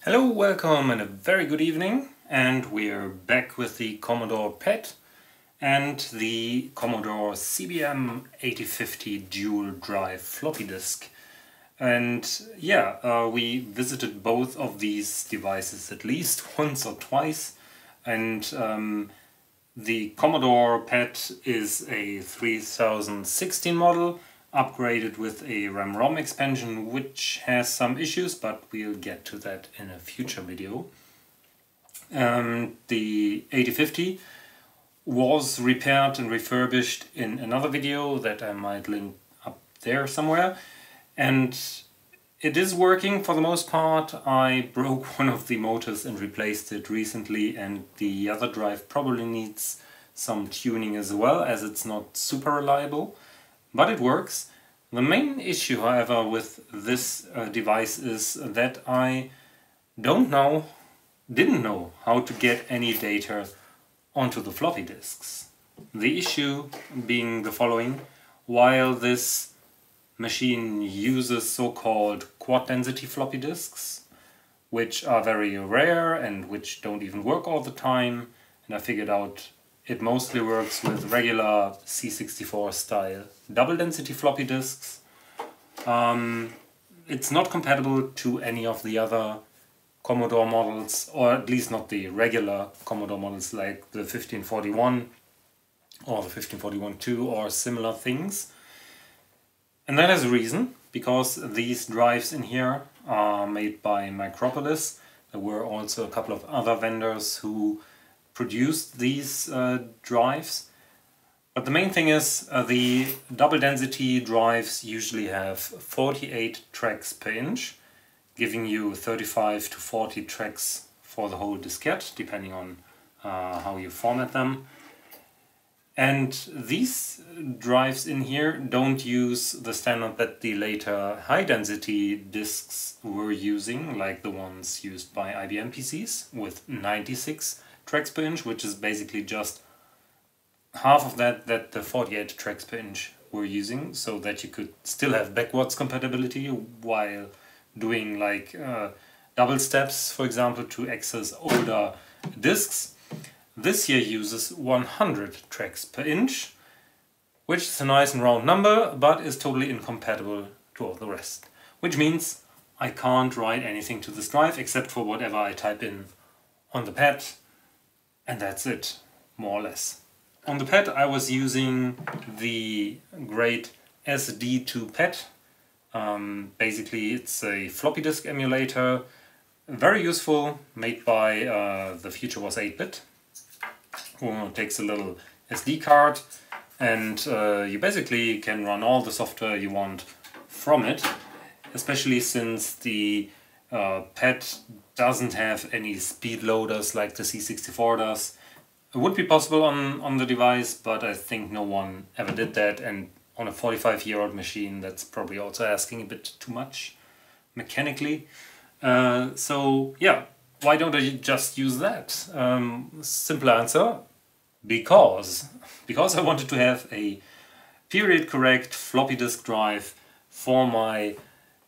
Hello, welcome and a very good evening, and we're back with the Commodore PET and the Commodore CBM8050 dual drive floppy disk. And yeah, we visited both of these devices at least once or twice, and the Commodore PET is a 3016 model, upgraded with a RAM-ROM expansion, which has some issues, but we'll get to that in a future video. The 8050 was repaired and refurbished in another video that I might link up there somewhere, and it is working for the most part. I broke one of the motors and replaced it recently, and the other drive probably needs some tuning as well, as it's not super reliable. But it works. The main issue, however, with this device is that I didn't know how to get any data onto the floppy disks. The issue being the following: while this machine uses so-called quad-density floppy disks, which are very rare and which don't even work all the time, and I figured out it mostly works with regular C64 style double density floppy disks. It's not compatible to any of the other Commodore models, or at least not the regular Commodore models like the 1541 or the 1541-2 or similar things. And that has a reason, because these drives in here are made by Micropolis. There were also a couple of other vendors who produced these drives. But the main thing is the double density drives usually have 48 tracks per inch, giving you 35 to 40 tracks for the whole diskette, depending on how you format them. And these drives in here don't use the standard that the later high density disks were using, like the ones used by IBM PCs with 96 tracks per inch, which is basically just half of that the 48 tracks per inch were using, so that you could still have backwards compatibility while doing like double steps, for example, to access older disks. This here uses 100 tracks per inch, which is a nice and round number, but is totally incompatible to all the rest. Which means I can't write anything to this drive except for whatever I type in on the pad. And that's it, more or less. On the pad I was using the great SD2 PET. Basically it's a floppy disk emulator, very useful, made by the future was 8-bit, who takes a little SD card, and you basically can run all the software you want from it, especially since the PET doesn't have any speed loaders like the C64 does. It would be possible on the device, but I think no one ever did that, and on a 45-year-old machine that's probably also asking a bit too much mechanically. So yeah, why don't I just use that? Simple answer: because I wanted to have a period correct floppy disk drive for my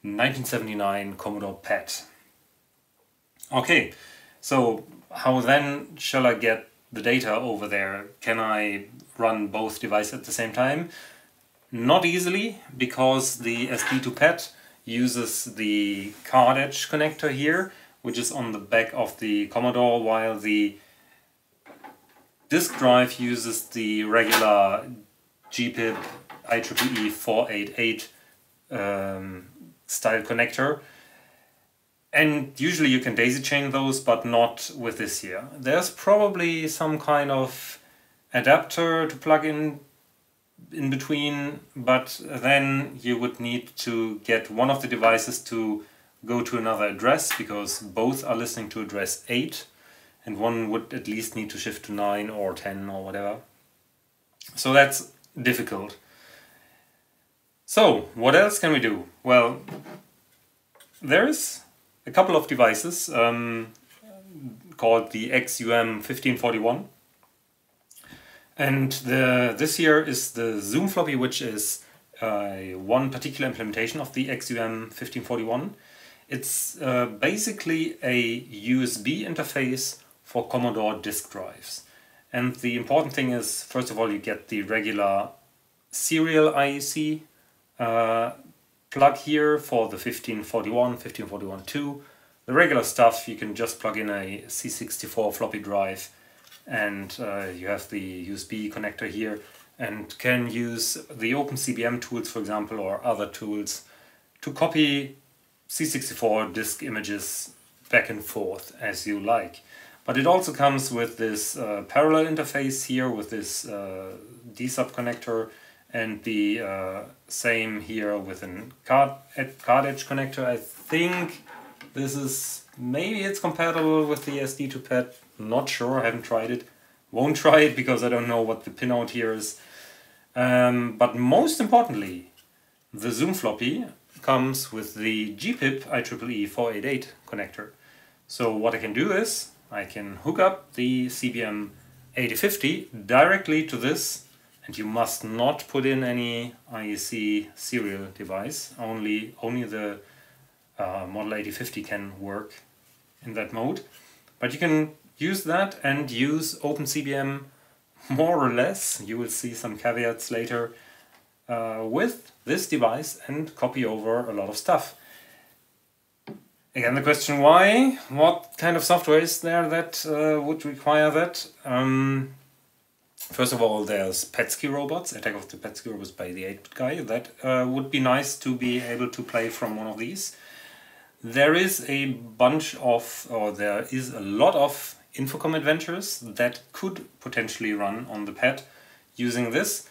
1979 Commodore PET. Okay, so how then shall I get the data over there? Can I run both devices at the same time? Not easily, because the SD2 PET uses the card edge connector here, which is on the back of the Commodore, while the disk drive uses the regular GPIP IEEE 488 style connector. And usually you can daisy chain those, but not with this here. There's probably some kind of adapter to plug in between, but then you would need to get one of the devices to go to another address, because both are listening to address 8, and one would at least need to shift to 9 or 10 or whatever. So that's difficult. So what else can we do? Well, there's a couple of devices called the XUM1541, and this here is the ZoomFloppy, which is one particular implementation of the XUM1541. It's basically a USB interface for Commodore disk drives. And the important thing is, first of all, you get the regular serial IEC plug here for the 1541, 1541-2. The regular stuff, you can just plug in a C64 floppy drive, and you have the USB connector here, and can use the OpenCBM tools, for example, or other tools to copy C64 disk images back and forth as you like. But it also comes with this parallel interface here with this D-sub connector, and the same here with a card edge connector. I think this is, maybe it's compatible with the SD to PET, not sure, I haven't tried it. Won't try it because I don't know what the pinout here is. But most importantly, the ZoomFloppy comes with the GPIP IEEE 488 connector. So what I can do is, I can hook up the CBM8050 directly to this, and you must not put in any IEC serial device, only the Model 8050 can work in that mode. But you can use that and use OpenCBM more or less, you will see some caveats later, with this device and copy over a lot of stuff. Again, the question why? What kind of software is there that would require that? First of all, there's Petsky robots, Attack of the Petsky robots by the 8-bit guy. That would be nice to be able to play from one of these. There is a bunch of, or there is a lot of Infocom adventures that could potentially run on the pad using this.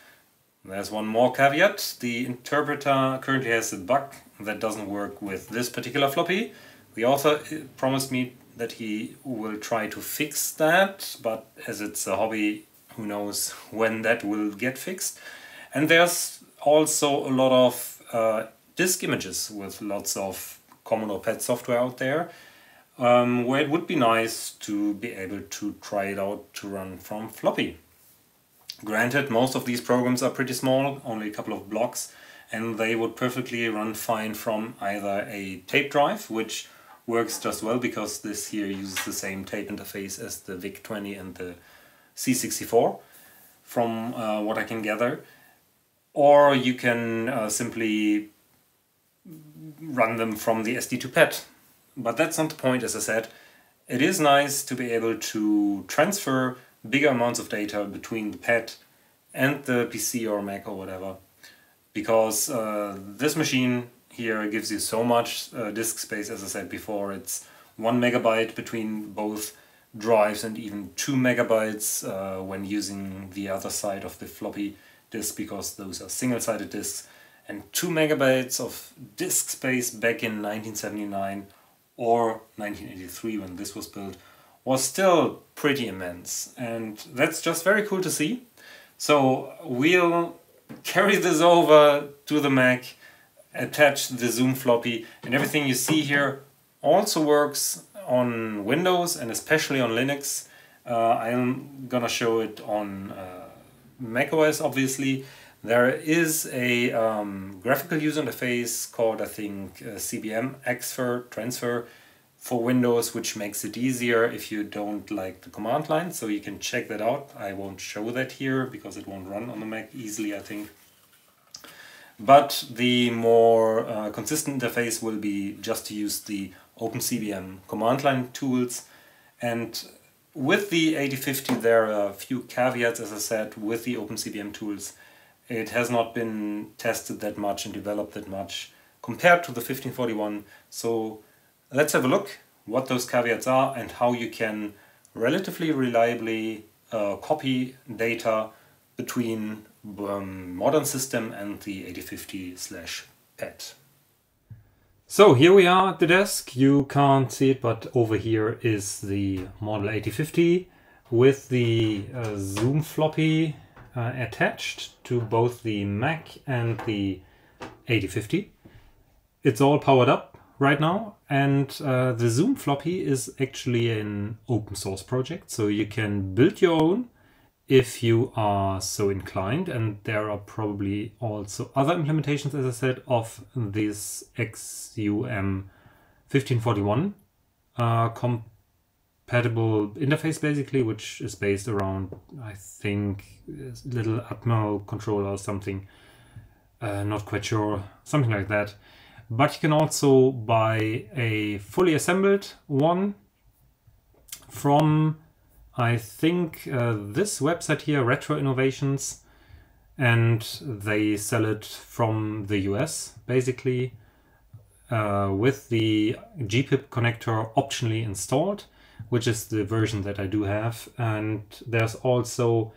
There's one more caveat. The interpreter currently has a bug that doesn't work with this particular floppy. The author promised me that he will try to fix that, but as it's a hobby, who knows when that will get fixed. And there's also a lot of disk images with lots of Commodore PET software out there, where it would be nice to be able to try it out to run from floppy. Granted, most of these programs are pretty small, only a couple of blocks, and they would perfectly run fine from either a tape drive, which works just well because this here uses the same tape interface as the VIC-20 and the C64, from what I can gather. Or you can simply run them from the SD to PET. But that's not the point, as I said. It is nice to be able to transfer bigger amounts of data between the PET and the PC or Mac or whatever, because this machine here gives you so much disk space. As I said before, it's 1 megabyte between both drives and even 2 megabytes when using the other side of the floppy disk, because those are single-sided disks, and 2 megabytes of disk space back in 1979 or 1983 when this was built was still pretty immense, and that's just very cool to see. So we'll carry this over to the Mac, attach the ZoomFloppy, and everything you see here also works on Windows and especially on Linux. I'm gonna show it on macOS, obviously. There is a graphical user interface called, I think, cbmctrl transfer for Windows, which makes it easier if you don't like the command line, so you can check that out. I won't show that here because it won't run on the Mac easily, I think. But the more consistent interface will be just to use the OpenCBM command line tools. And with the 8050 there are a few caveats, as I said, with the OpenCBM tools. It has not been tested that much and developed that much compared to the 1541. So let's have a look what those caveats are and how you can relatively reliably copy data between modern system and the 8050/PET. So here we are at the desk. You can't see it, but over here is the Model 8050 with the ZoomFloppy attached to both the Mac and the 8050. It's all powered up right now, and the ZoomFloppy is actually an open source project, so you can build your own if you are so inclined, and there are probably also other implementations, as I said, of this XUM 1541 compatible interface basically, which is based around, I think, little Atmel controller or something. Not quite sure, something like that. But you can also buy a fully assembled one from, I think, this website here, Retro Innovations, and they sell it from the US basically, with the GPIP connector optionally installed, which is the version that I do have. And there's also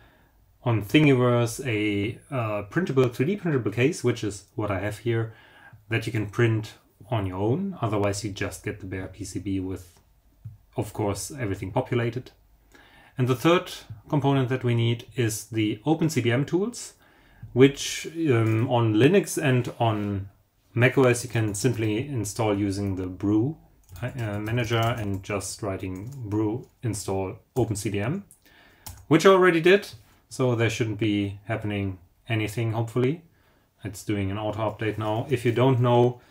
on Thingiverse a printable, 3D printable case, which is what I have here, that you can print on your own. Otherwise you just get the bare PCB with, of course, everything populated. And the third component that we need is the OpenCBM tools, which on Linux and on macOS you can simply install using the brew manager and just writing brew install OpenCBM, which I already did, so there shouldn't be happening anything, hopefully. It's doing an auto update now. If you don't know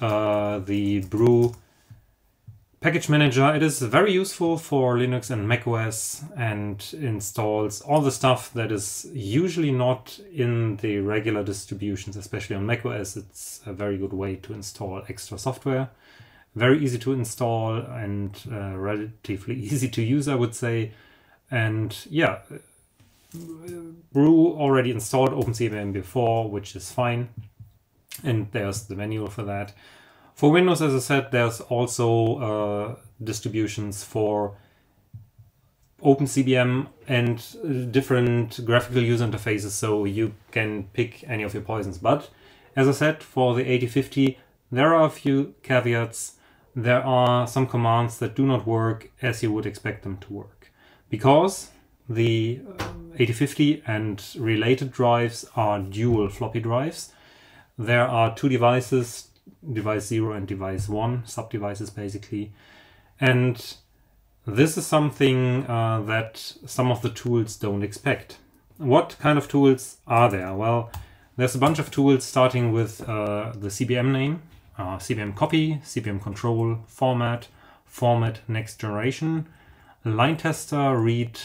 the brew package manager, it is very useful for Linux and macOS and installs all the stuff that is usually not in the regular distributions. Especially on macOS, it's a very good way to install extra software. Very easy to install and relatively easy to use, I would say. And yeah, Brew already installed OpenCBM before, which is fine. And there's the manual for that. For Windows, as I said, there's also distributions for OpenCBM and different graphical user interfaces, so you can pick any of your poisons. But as I said, for the 8050, there are a few caveats. There are some commands that do not work as you would expect them to work, because the 8050 and related drives are dual floppy drives. There are two devices, device 0 and device 1, sub-devices basically. And this is something that some of the tools don't expect. What kind of tools are there? Well, there's a bunch of tools starting with the CBM name, cbmcopy, cbmctrl, format next generation, line tester, read,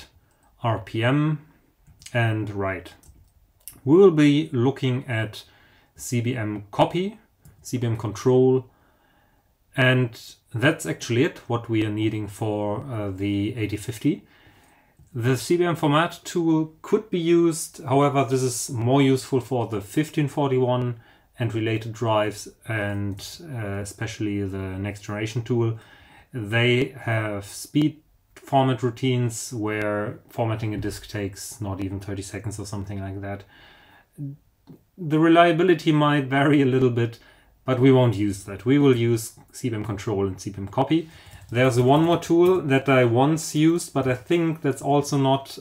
RPM, and write. We will be looking at cbmcopy, cbmctrl, and that's actually it, what we are needing for the 8050. The CBM format tool could be used, however, this is more useful for the 1541 and related drives, and especially the next generation tool. They have speed format routines where formatting a disk takes not even 30 seconds or something like that. The reliability might vary a little bit, but we won't use that. We will use cbmctrl and cbmcopy. There's one more tool that I once used, but I think that's also not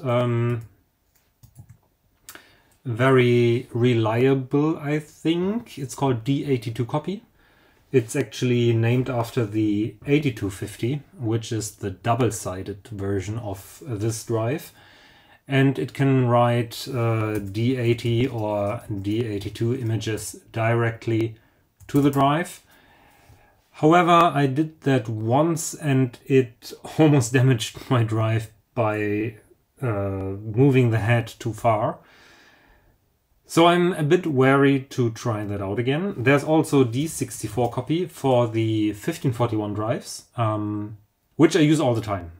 very reliable, I think. It's called D82Copy. It's actually named after the 8250, which is the double-sided version of this drive. And it can write D80 or D82 images directly to the drive. However, I did that once and it almost damaged my drive by moving the head too far. So I'm a bit wary to try that out again. There's also D64Copy for the 1541 drives, which I use all the time.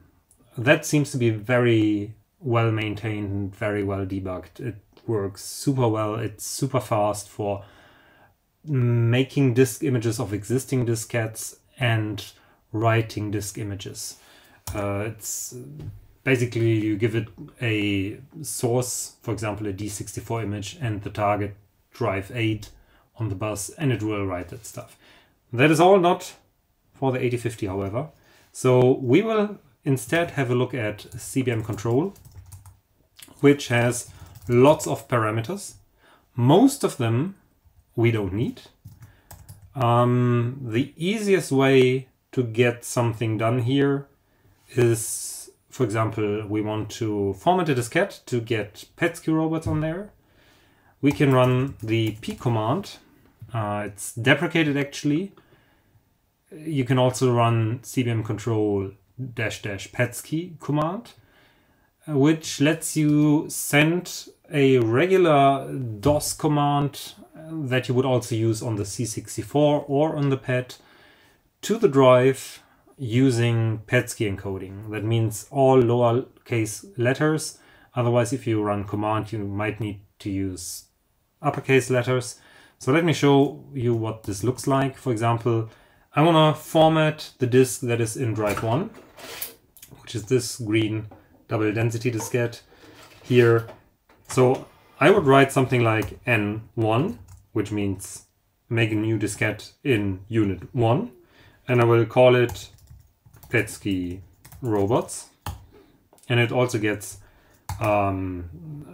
That seems to be very well maintained and very well debugged. It works super well. It's super fast for making disk images of existing diskettes and writing disk images. It's basically, you give it a source, for example a D64 image, and the target drive 8 on the bus, and it will write that stuff. That is all not for the 8050, however. So we will instead have a look at cbmctrl, which has lots of parameters. Most of them we don't need. The easiest way to get something done here is, for example, we want to format a diskette to get Petsky robots on there. We can run the p command. It's deprecated actually. you can also run cbmctrl --petsky command, which lets you send a regular DOS command that you would also use on the C64 or on the pad to the drive using Petsky encoding. That means all lowercase letters. Otherwise, if you run command, you might need to use uppercase letters. So let me show you what this looks like. For example, I want to format the disk that is in drive 1, which is this green double density diskette here. So I would write something like N1, which means make a new diskette in unit 1, and I will call it Petsky robots. And it also gets an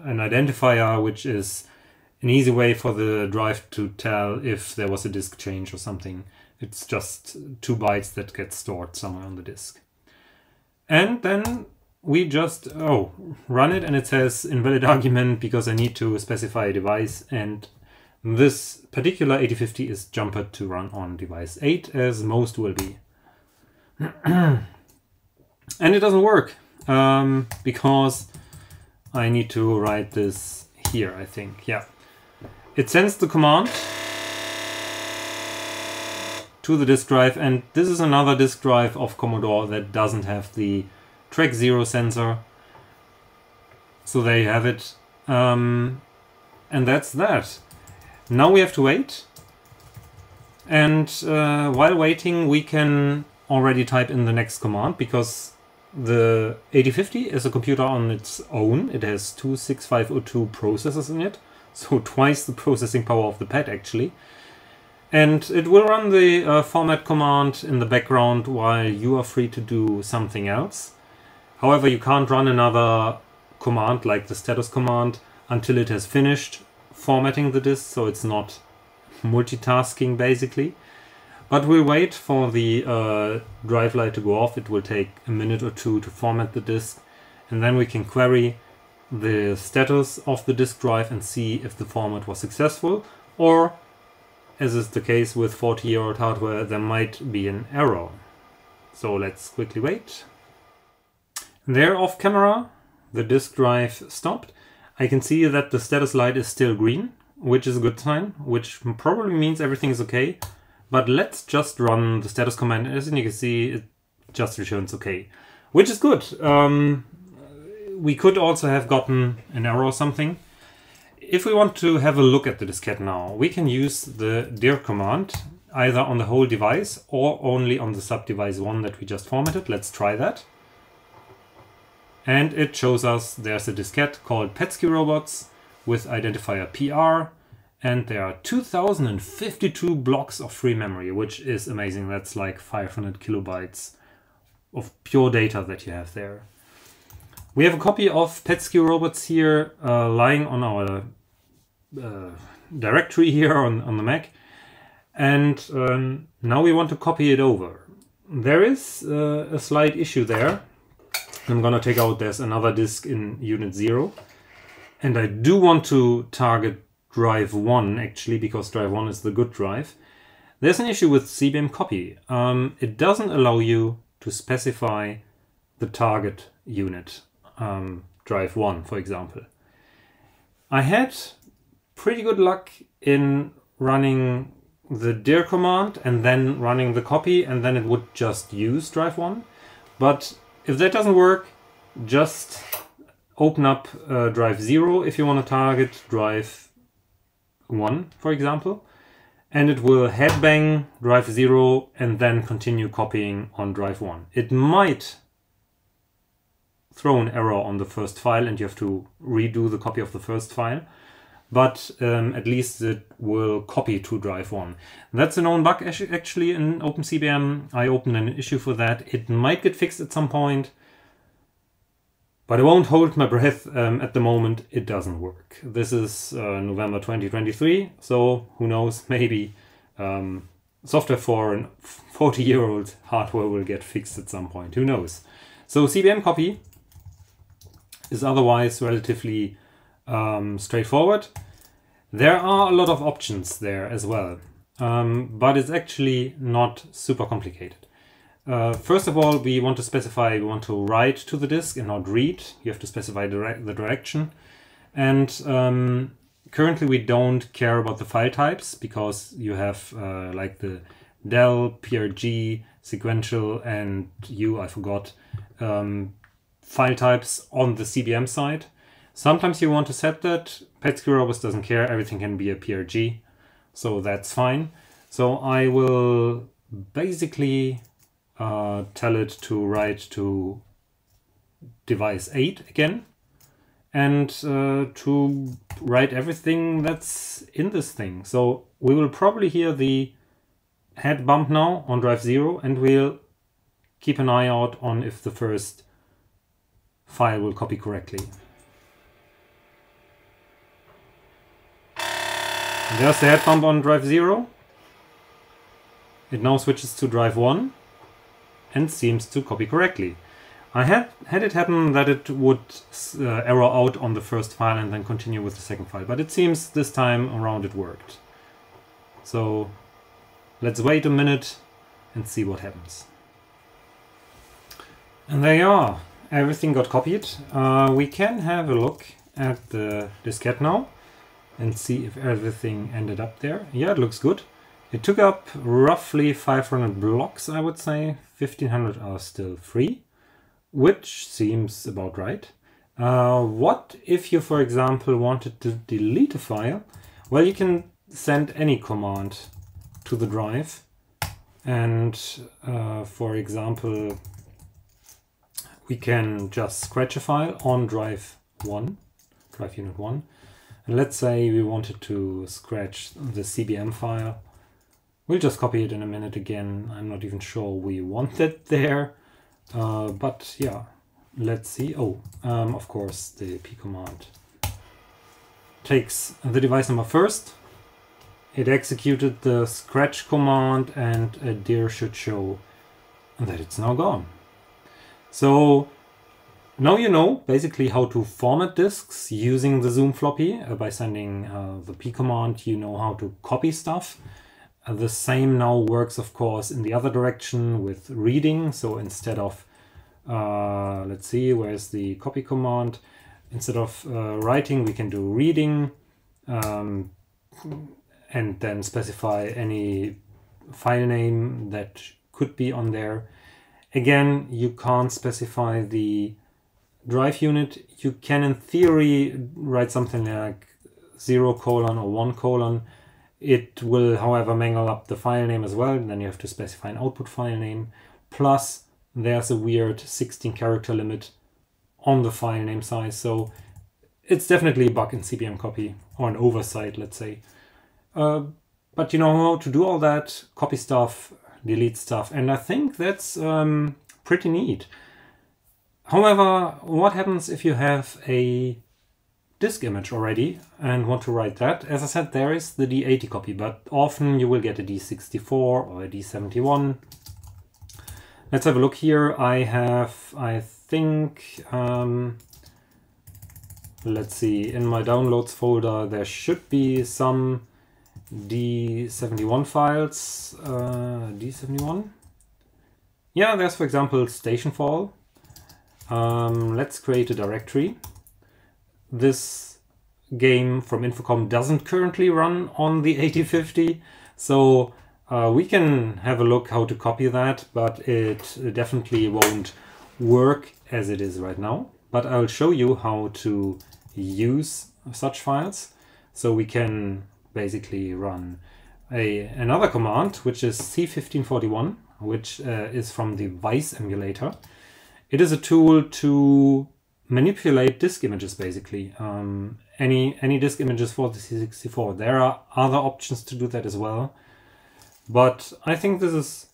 identifier, which is an easy way for the drive to tell if there was a disk change or something. It's just 2 bytes that get stored somewhere on the disk. And then we just run it, and it says invalid argument because I need to specify a device, and this particular 8050 is jumped to run on device 8, as most will be. And it doesn't work because I need to write this here, I think. Yeah, it sends the command to the disk drive, and this is another disk drive of Commodore that doesn't have the track 0 sensor. So there you have it. And that's that. Now we have to wait. And while waiting, we can already type in the next command, because the 8050 is a computer on its own. It has 2 6502 processors in it, so twice the processing power of the pad actually. And it will run the format command in the background while you are free to do something else. However, you can't run another command like the status command until it has finished formatting the disk, so it's not multitasking basically. But we'll wait for the drive light to go off. It will take a minute or two to format the disk, and then we can query the status of the disk drive and see if the format was successful, or, as is the case with 40-year-old hardware, there might be an error. So let's quickly wait. There, off camera, the disk drive stopped. I can see that the status light is still green, which is a good sign, which probably means everything is okay. But let's just run the status command. As you can see, it just returns okay, which is good. We could also have gotten an error or something. If we want to have a look at the diskette now, we can use the dir command either on the whole device or only on the sub-device 1 that we just formatted. Let's try that. And it shows us there's a diskette called Petsky robots with identifier PR, and there are 2052 blocks of free memory, which is amazing. That's like 500 kilobytes of pure data that you have there. We have a copy of Petsky robots here lying on our directory here on the Mac, and now we want to copy it over. There is a slight issue there. I'm gonna take out, there's another disk in unit 0, and I do want to target drive 1 actually, because drive 1 is the good drive. There's an issue with cbmcopy. It doesn't allow you to specify the target unit, drive 1 for example. I had pretty good luck in running the dir command and then running the copy, and then it would just use drive 1. But if that doesn't work, just open up drive 0 if you want to target drive 1, for example, and it will headbang drive 0 and then continue copying on drive 1. It might throw an error on the first file and you have to redo the copy of the first file, but at least it will copy to drive 1. That's a known bug actually in OpenCBM. I opened an issue for that. It might get fixed at some point, but I won't hold my breath. At the moment it doesn't work. This is November 2023, so who knows, maybe software for a 40-year-old hardware will get fixed at some point, who knows. So cbmcopy is otherwise relatively straightforward. There are a lot of options there as well. but it's actually not super complicated. First of all, we want to specify we want to write to the disk and not read. You have to specify the direction. And currently we don't care about the file types because you have like the del, PRG, sequential, and I forgot, file types on the CBM side. Sometimes you want to set that. Petsky Robots doesn't care, everything can be a PRG, so that's fine. So I will basically tell it to write to device 8 again, and to write everything that's in this thing. So we will probably hear the head bump now on drive 0, and we'll keep an eye out on if the first file will copy correctly. And there's the head bump on drive 0. It now switches to drive 1 and seems to copy correctly. I had it happen that it would error out on the first file and then continue with the second file, but it seems this time around it worked. So let's wait a minute and see what happens. And there you are, everything got copied. We can have a look at the diskette now and see if everything ended up there. Yeah, it looks good. It took up roughly 500 blocks, I would say. 1500 are still free, which seems about right. What if you, for example, wanted to delete a file? Well, you can send any command to the drive. And for example, we can just scratch a file on drive unit 1. And let's say we wanted to scratch the CBM file. We'll just copy it in a minute again. I'm not even sure we want it there. But yeah, let's see. Oh, of course, the p command takes the device number first. It executed the scratch command, and a dir should show that it's now gone. So now you know basically how to format disks using the ZoomFloppy. By sending the p command, you know how to copy stuff. The same now works, of course, in the other direction with reading. So instead of, let's see, where's the copy command? Instead of writing, we can do reading, and then specify any file name that could be on there. Again, you can't specify the drive unit. You can, in theory, write something like 0: or 1:. It will, however, mangle up the file name as well, and then you have to specify an output file name. Plus, there's a weird 16-character limit on the file name size, so it's definitely a bug in cbmcopy, or an oversight, let's say. But you know how to do all that, copy stuff, delete stuff, and I think that's pretty neat. However, what happens if you have a disk image already and want to write that? As I said, there is the D80 copy, but often you will get a D64 or a D71. Let's have a look here. I have, I think, let's see, in my downloads folder there should be some D71 files. D71? Yeah, there's, for example, Stationfall. Let's create a directory. This game from Infocom doesn't currently run on the 8050, so we can have a look how to copy that, but it definitely won't work as it is right now. But I'll show you how to use such files. So we can basically run another command, which is C1541, which is from the Vice emulator. It is a tool to manipulate disk images, basically. Any disk images for the C64. There are other options to do that as well, but I think this is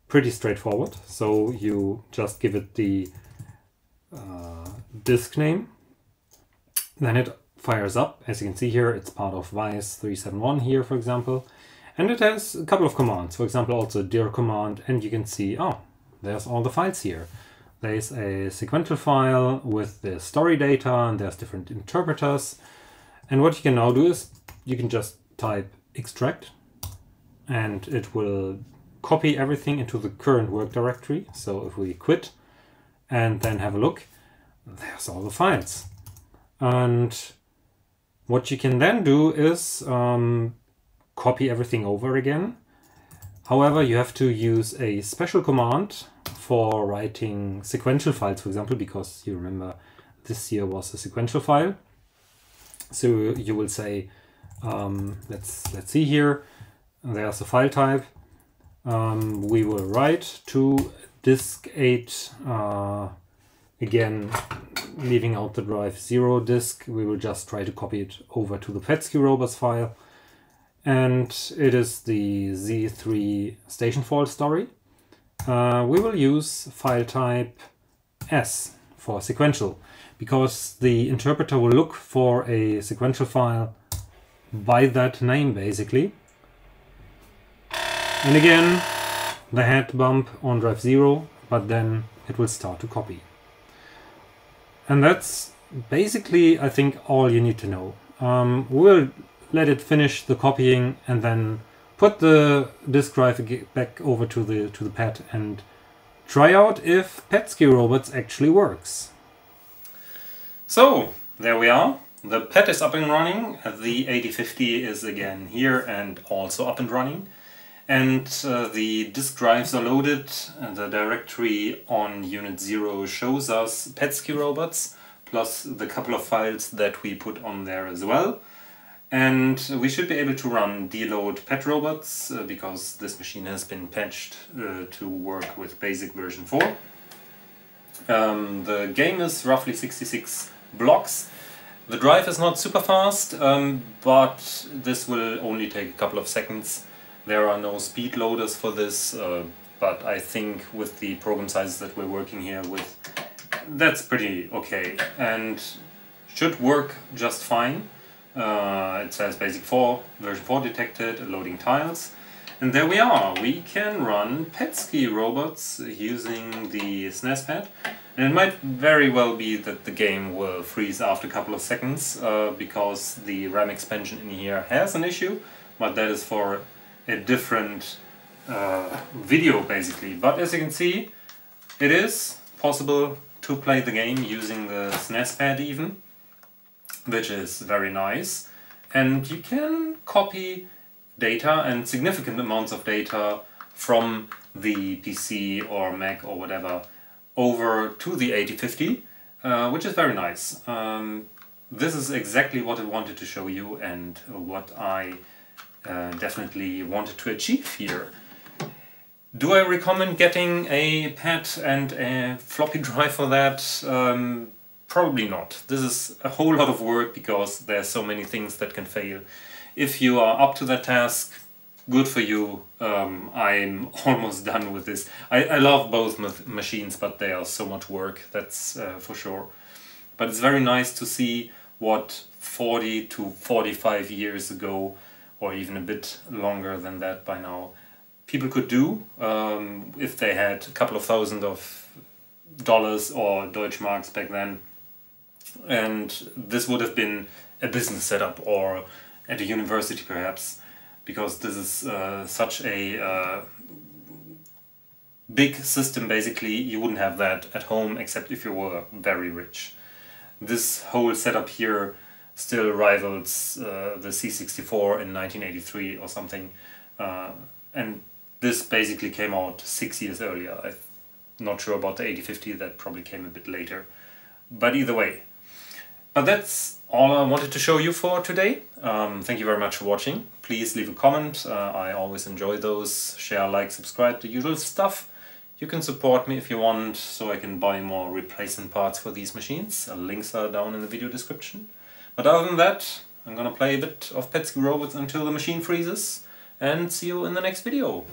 pretty straightforward. So you just give it the disk name, then it fires up. As you can see here, it's part of Vice 371 here, for example, and it has a couple of commands. For example, also a dir command, and you can see, oh, there's all the files here. There's a sequential file with the story data, and there's different interpreters. And what you can now do is you can just type extract, and it will copy everything into the current work directory. So if we quit and then have a look, there's all the files. And what you can then do is copy everything over again. However, you have to use a special command for writing sequential files, for example, because you remember this here was a sequential file. So you will say, let's see here, there's a file type. We will write to disk 8, again, leaving out the drive 0 disk. We will just try to copy it over to the petskyrobots file. And it is the Z3 station fault story. We will use file type S for sequential, because the interpreter will look for a sequential file by that name, basically. And again, the head bump on drive 0, but then it will start to copy. And that's basically, I think, all you need to know. We'll let it finish the copying and then put the disk drive back over to the pad and try out if petskyrobots actually works. So there we are. The pad is up and running. The 8050 is again here and also up and running. And the disk drives are loaded. And the directory on unit 0 shows us petskyrobots plus the couple of files that we put on there as well. And we should be able to run deload petrobots because this machine has been patched to work with basic version 4. The game is roughly 66 blocks. The drive is not super fast, but this will only take a couple of seconds. There are no speed loaders for this, but I think with the program sizes that we're working here with, that's pretty okay and should work just fine. It says basic 4, version 4 detected, loading tiles. And there we are. We can run petskyrobots using the SNES pad. And it might very well be that the game will freeze after a couple of seconds because the RAM expansion in here has an issue, but that is for a different video basically. But as you can see, it is possible to play the game using the SNES pad even, which is very nice. And you can copy data and significant amounts of data from the PC or Mac or whatever over to the 8050, which is very nice. This is exactly what I wanted to show you and what I definitely wanted to achieve here. Do I recommend getting a pad and a floppy drive for that? Probably not. This is a whole lot of work because there's so many things that can fail. If you are up to that task, good for you. I'm almost done with this. I love both machines, but they are so much work, that's for sure. But it's very nice to see what 40 to 45 years ago, or even a bit longer than that by now, people could do if they had a couple of $1,000 or Deutschmarks back then. And this would have been a business setup or at a university perhaps, because this is such a big system basically. You wouldn't have that at home except if you were very rich. This whole setup here still rivals the C64 in 1983 or something, and this basically came out 6 years earlier. I'm not sure about the 8050, that probably came a bit later, but either way. But that's all I wanted to show you for today. Thank you very much for watching. Please leave a comment, I always enjoy those. Share, like, subscribe, the usual stuff. You can support me if you want, so I can buy more replacement parts for these machines. Links are down in the video description. But other than that, I'm gonna play a bit of petskyrobots until the machine freezes, and see you in the next video.